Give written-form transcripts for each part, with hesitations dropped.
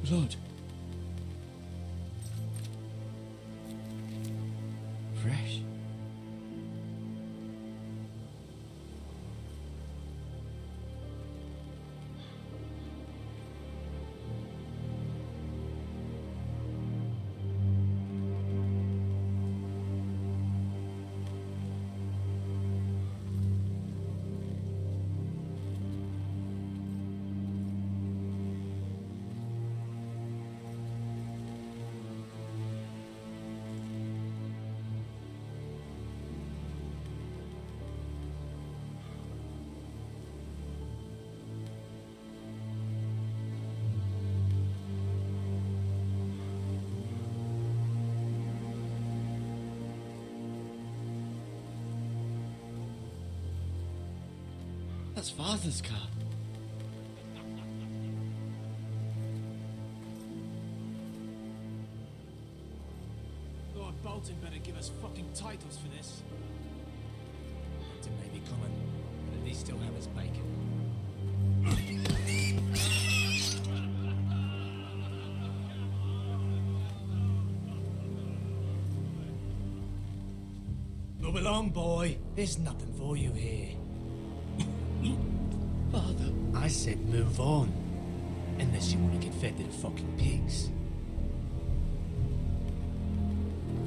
Blood. Fresh. That's Father's car. Lord Bolton better give us fucking titles for this. It may be common, but at least still have his bacon. Move along, boy. There's nothing for you here. Father. I said move on. Unless you want to get fed to the fucking pigs.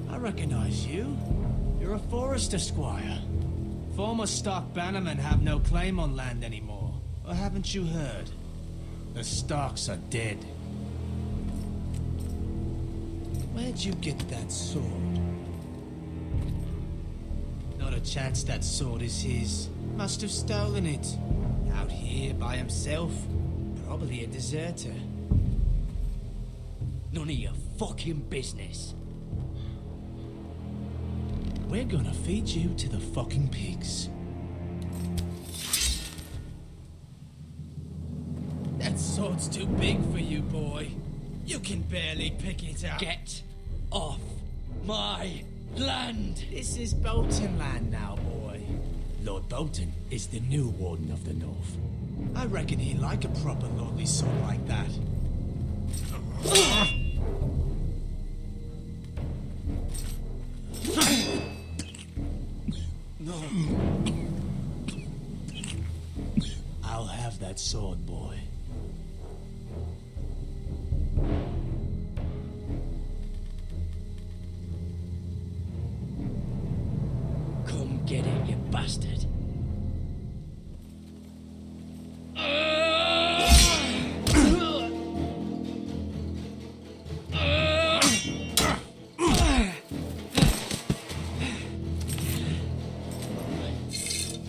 I recognize you. You're a Forrester squire. Former Stark bannermen have no claim on land anymore. Or haven't you heard? The Starks are dead. Where'd you get that sword? Not a chance that sword is his. Must have stolen it. Out here by himself. Probably a deserter. None of your fucking business. We're gonna feed you to the fucking pigs. That sword's too big for you, boy. You can barely pick it up. Get off my land! This is Bolton land now, boy. Lord Bolton is the new Warden of the North. I reckon he'd like a proper lordly sword like that. No. I'll have that sword, boy. Come get it, you bastard.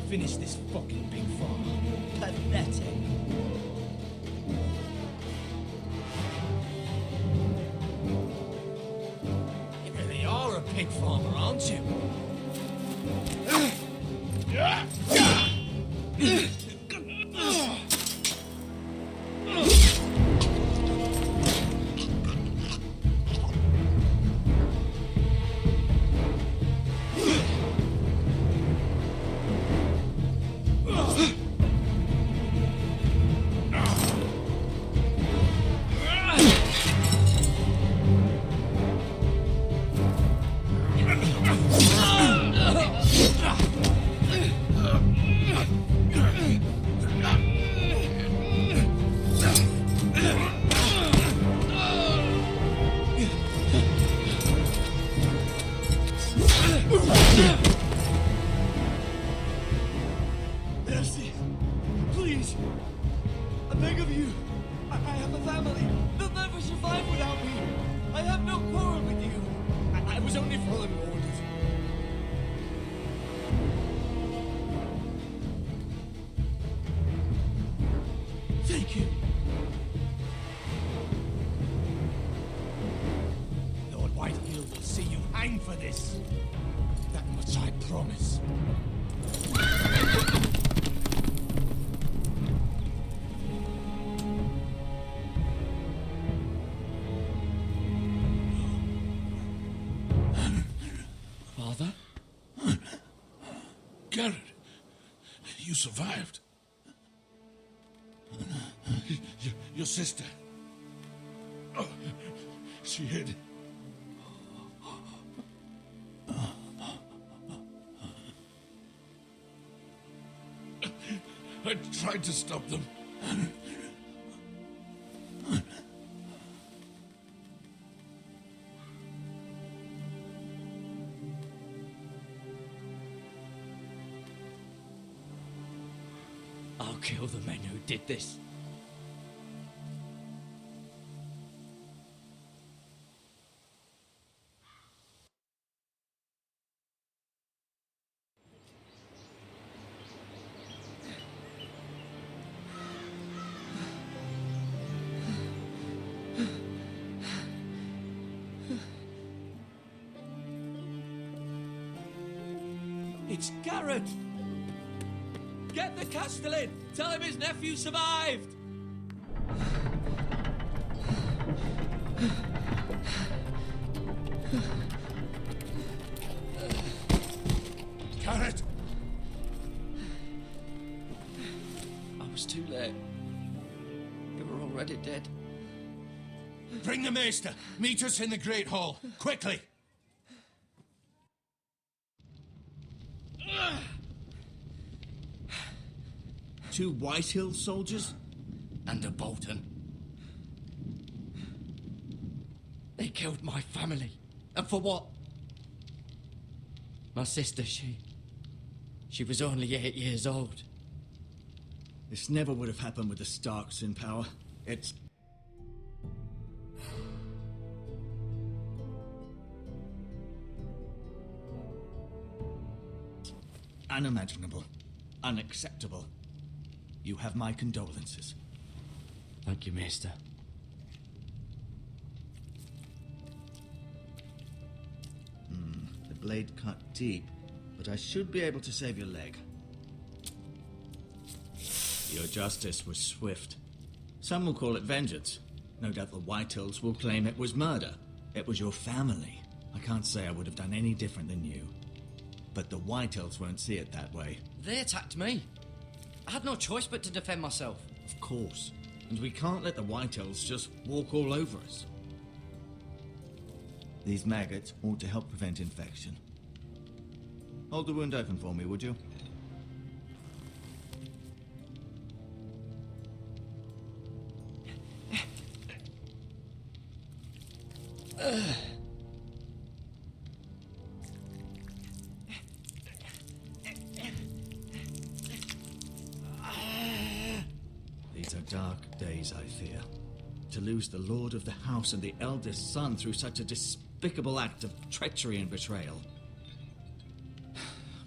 Finish this fucking pig farm. Pathetic. You really are a pig farmer, aren't you? Mercy. Please. I beg of you. I have a family. They'll never survive without me. I have no quarrel with you. I was only following orders. Thank you. Lord Whitehill will see you hang for this. That much I promise. Father? Gared, you survived. Your sister. She hid. I tried to stop them. I'll kill the men who did this. It's Gared! Get the Castellan! Tell him his nephew survived! Gared! I was too late. They were already dead. Bring the Maester! Meet us in the Great Hall! Quickly! Two Whitehill soldiers? And a Bolton. They killed my family. And for what? My sister, she was only 8 years old. This never would have happened with the Starks in power. It's... unimaginable. Unacceptable. You have my condolences. Thank you, Maester. The blade cut deep, but I should be able to save your leg. Your justice was swift. Some will call it vengeance. No doubt the Whitehills will claim it was murder. It was your family. I can't say I would have done any different than you. But the Whitehills won't see it that way. They attacked me. I had no choice but to defend myself. Of course. And we can't let the Whitehills just walk all over us. These maggots ought to help prevent infection. Hold the wound open for me, would you? These are dark days, I fear. To lose the Lord of the House and the eldest son through such a despicable act of treachery and betrayal.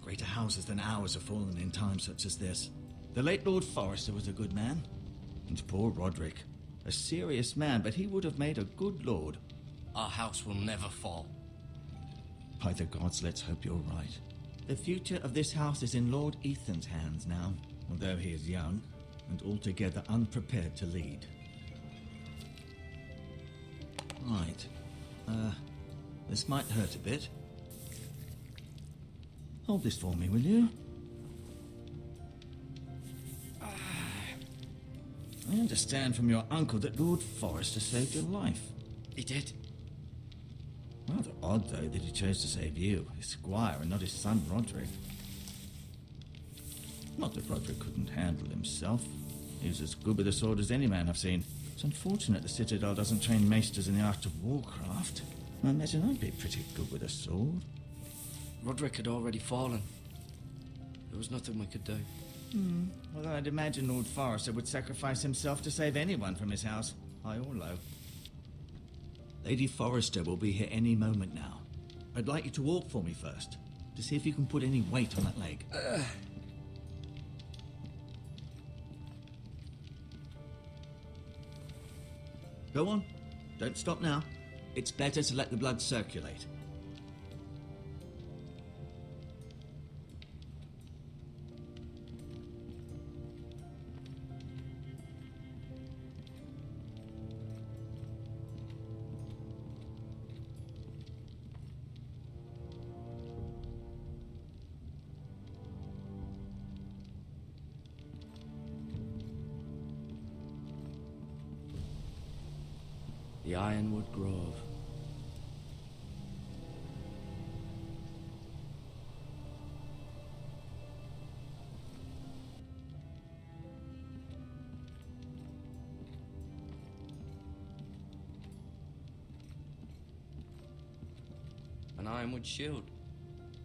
Greater houses than ours have fallen in times such as this. The late Lord Forrester was a good man. And poor Roderick. A serious man, but he would have made a good lord. Our house will never fall. By the gods, let's hope you're right. The future of this house is in Lord Ethan's hands now, although he is young and altogether unprepared to lead. Right. This might hurt a bit. Hold this for me, will you? I understand from your uncle that Lord Forrester saved your life. He did. Rather odd, though, that he chose to save you, his squire, and not his son Roderick. Not that Roderick couldn't handle himself. He was as good with a sword as any man I've seen. It's unfortunate the Citadel doesn't train maesters in the art of warcraft. I imagine I'd be pretty good with a sword. Roderick had already fallen. There was nothing we could do. Well, I'd imagine Lord Forrester would sacrifice himself to save anyone from his house, high or low. Lady Forrester will be here any moment now. I'd like you to walk for me first, to see if you can put any weight on that leg. Go on. Don't stop now. It's better to let the blood circulate. The Ironwood Grove. An ironwood shield.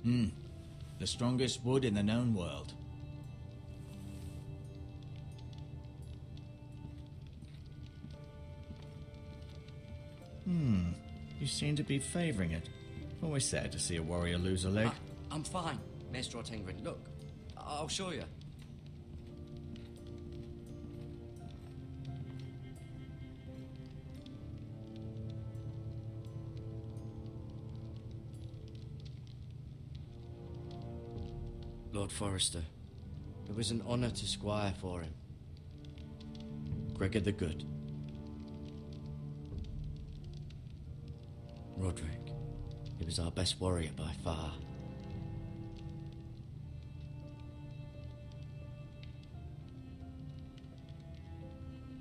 The strongest wood in the known world. You seem to be favoring it. Always sad to see a warrior lose a leg. I'm fine, Maester Ortengrin. Look, I'll show you. Lord Forrester, it was an honor to squire for him. Gregor the Good. Roderick, he was our best warrior by far.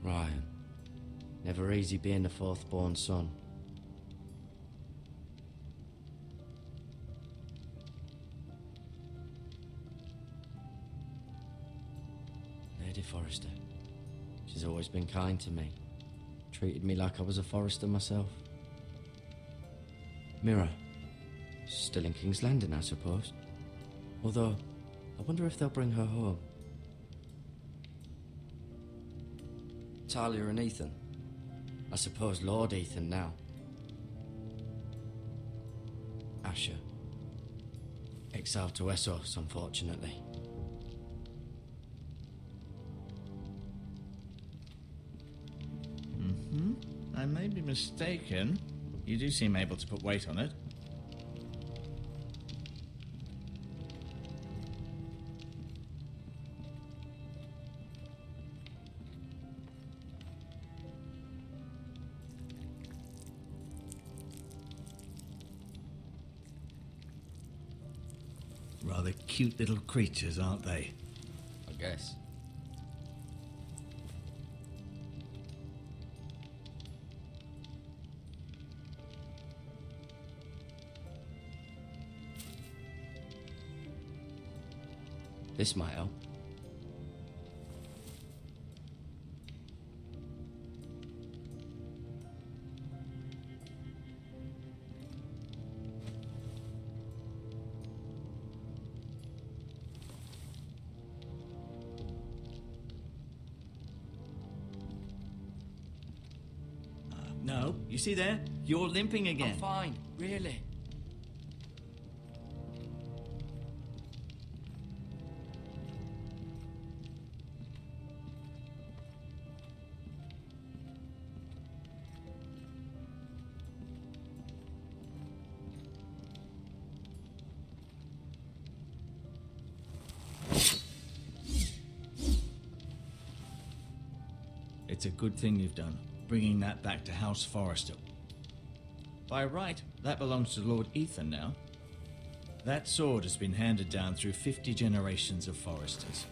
Ryan, never easy being the fourth-born son. Lady Forrester, she's always been kind to me. Treated me like I was a Forrester myself. Mira, still in King's Landing, I suppose. Although, I wonder if they'll bring her home. Talia and Ethan. I suppose Lord Ethan now. Asher. Exiled to Essos, unfortunately. I may be mistaken. You do seem able to put weight on it. Rather cute little creatures, aren't they? I guess. This might help. No, you see there? You're limping again. I'm fine, really. It's a good thing you've done, bringing that back to House Forrester. By right, that belongs to Lord Ethan now. That sword has been handed down through 50 generations of Forresters.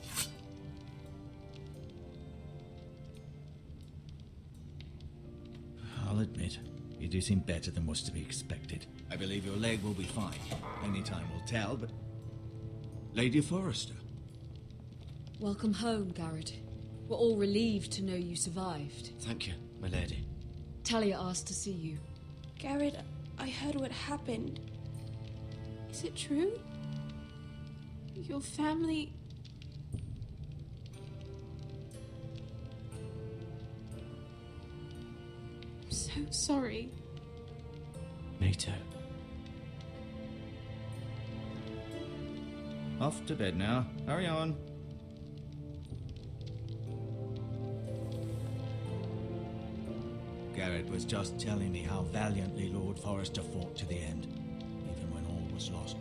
I'll admit, you do seem better than was to be expected. I believe your leg will be fine. Only time will tell, but... Lady Forrester. Welcome home, Gared. We're all relieved to know you survived. Thank you, my lady. Talia asked to see you. Gared, I heard what happened. Is it true? Your family... I'm so sorry. Me too. Off to bed now. Hurry on. Gared was just telling me how valiantly Lord Forrester fought to the end, even when all was lost.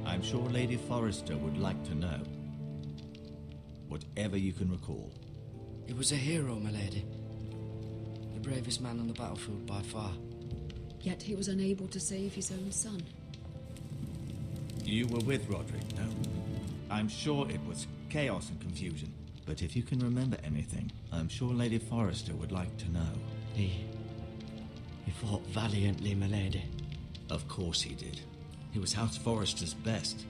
I'm sure Lady Forrester would like to know. Whatever you can recall. He was a hero, my lady. The bravest man on the battlefield by far. Yet he was unable to save his own son. You were with Roderick, no? I'm sure it was chaos and confusion. But if you can remember anything, I'm sure Lady Forrester would like to know. He He fought valiantly, my lady. Of course he did. He was House Forrester's best.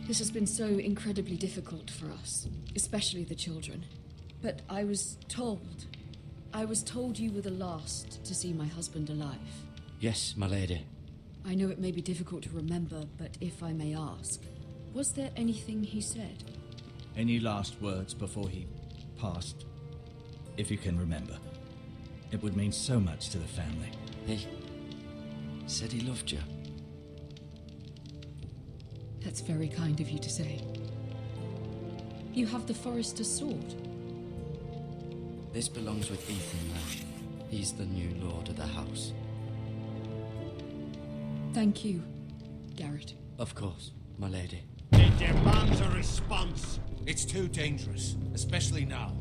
This has been so incredibly difficult for us, especially the children. But I was told you were the last to see my husband alive. Yes, my lady. I know it may be difficult to remember, but if I may ask, was there anything he said? Any last words before he passed? If you can remember. It would mean so much to the family. He said he loved you. That's very kind of you to say. You have the Forrester's sword. This belongs with Ethan now. He's the new lord of the house. Thank you, Gared. Of course, my lady. It demands a response. It's too dangerous, especially now.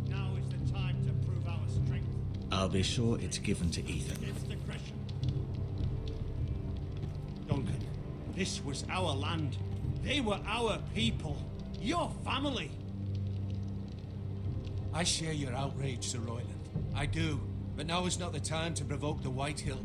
Now is the time to prove our strength I'll be sure it's given to Ethan. against aggression. Duncan, this was our land. They were our people. Your family. I share your outrage, Sir Royland. I do. But now is not the time to provoke the White Hill.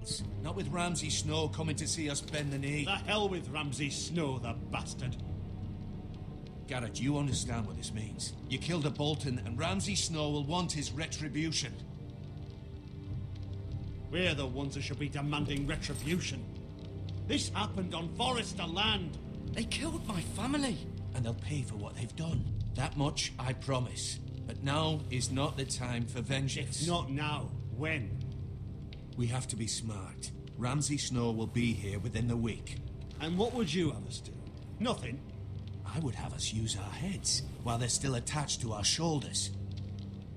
Boltons. Not with Ramsay Snow coming to see us bend the knee. The hell with Ramsay Snow, the bastard. Gared, you understand what this means. You killed a Bolton, and Ramsay Snow will want his retribution. We're the ones who should be demanding retribution. This happened on Forrester land. They killed my family. And they'll pay for what they've done. That much I promise. But now is not the time for vengeance. If not now, when? We have to be smart. Ramsay Snow will be here within the week. And what would you have us do? Nothing. I would have us use our heads while they're still attached to our shoulders.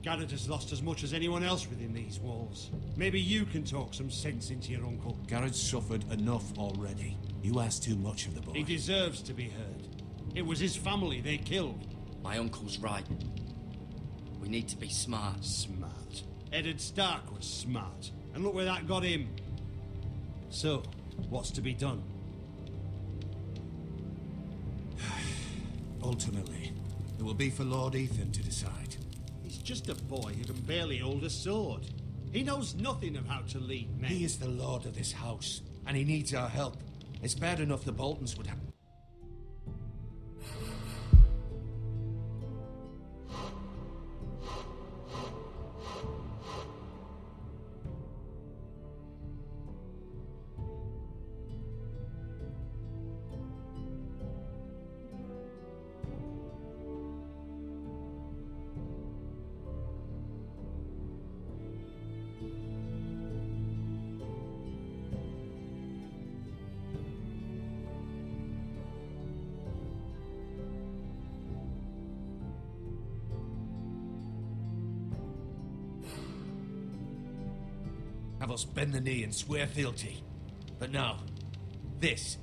Gared has lost as much as anyone else within these walls. Maybe you can talk some sense into your uncle. Gared's suffered enough already. You ask too much of the boy. He deserves to be heard. It was his family they killed. My uncle's right. We need to be smart. Smart. Eddard Stark was smart. And look where that got him. So, what's to be done? Ultimately, it will be for Lord Ethan to decide. He's just a boy who can barely hold a sword. He knows nothing of how to lead men. He is the lord of this house, and he needs our help. It's bad enough the Boltons would have... Have us bend the knee and swear fealty. But now, this.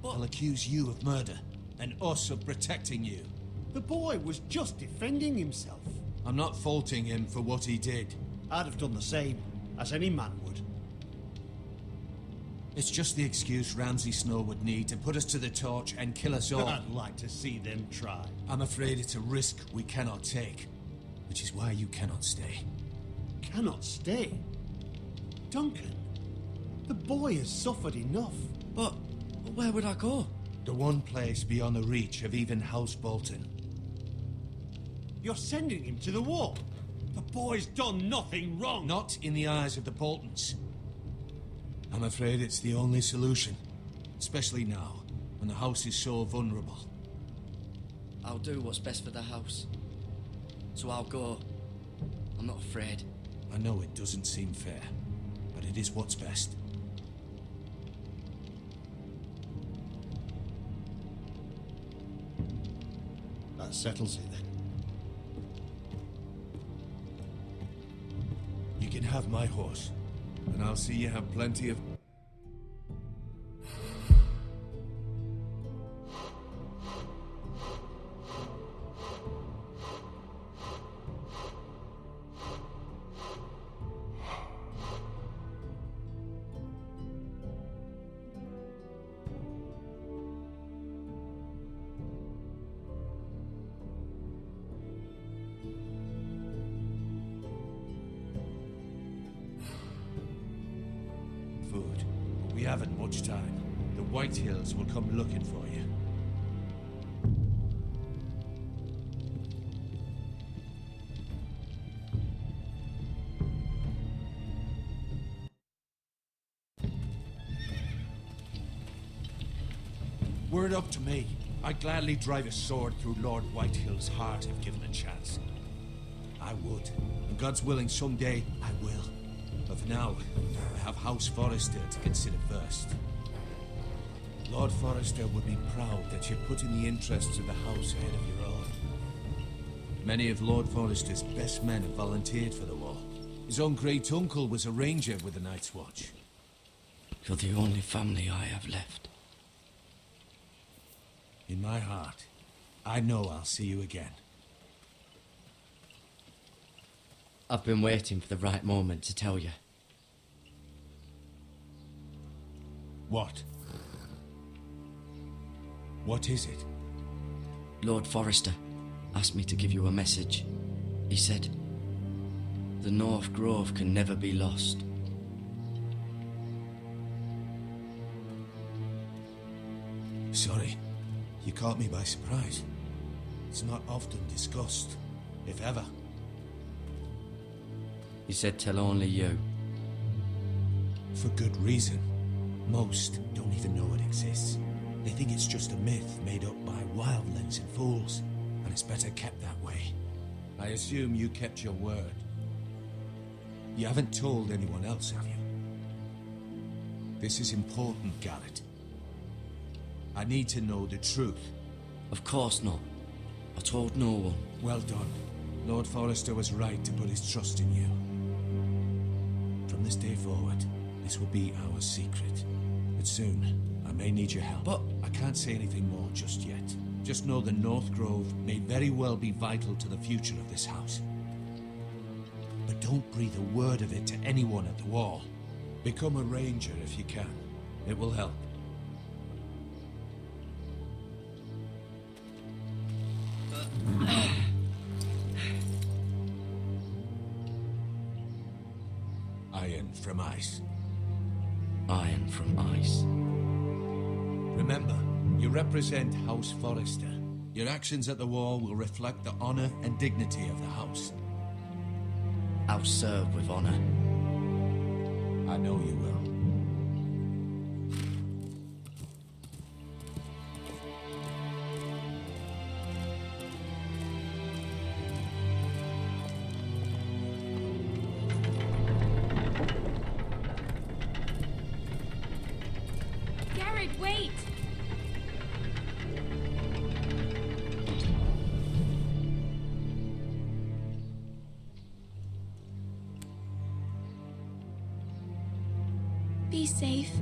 I'll accuse you of murder, and us of protecting you. The boy was just defending himself. I'm not faulting him for what he did. I'd have done the same, as any man would. It's just the excuse Ramsay Snow would need to put us to the torch and kill us all. I'd like to see them try. I'm afraid it's a risk we cannot take, which is why you cannot stay. Cannot stay? Duncan, the boy has suffered enough. But where would I go? The one place beyond the reach of even House Bolton. You're sending him to the war. The boy's done nothing wrong. Not in the eyes of the Boltons. I'm afraid it's the only solution. Especially now, when the house is so vulnerable. I'll do what's best for the house. So I'll go. I'm not afraid. I know it doesn't seem fair, but it is what's best. That settles it then. You can have my horse, and I'll see you have plenty of... food. But we haven't much time. The White Hills will come looking for you. Were it up to me, I'd gladly drive a sword through Lord Whitehill's heart if given a chance. I would. And God's willing, someday I will. But for now, I have House Forrester to consider first. Lord Forrester would be proud that you're putting the interests of the house ahead of your own. Many of Lord Forrester's best men have volunteered for the war. His own great-uncle was a ranger with the Night's Watch. You're the only family I have left. In my heart, I know I'll see you again. I've been waiting for the right moment to tell you. What? What is it? Lord Forrester asked me to give you a message. He said, the North Grove can never be lost. Sorry, you caught me by surprise. It's not often discussed, if ever. He said tell only you. For good reason. Most don't even know it exists. They think it's just a myth made up by wildlings and fools, and it's better kept that way. I assume you kept your word. You haven't told anyone else, have you? This is important, Gared. I need to know the truth. Of course not. I told no one. Well done. Lord Forrester was right to put his trust in you. From this day forward, this will be our secret. But soon, I may need your help. But I can't say anything more just yet. Just know the North Grove may very well be vital to the future of this house. But don't breathe a word of it to anyone at the wall. Become a ranger if you can. It will help. Iron from ice. Iron from ice. Remember, you represent House Forrester. Your actions at the wall will reflect the honor and dignity of the house. I'll serve with honor. I know you will. Gared, wait! Be safe.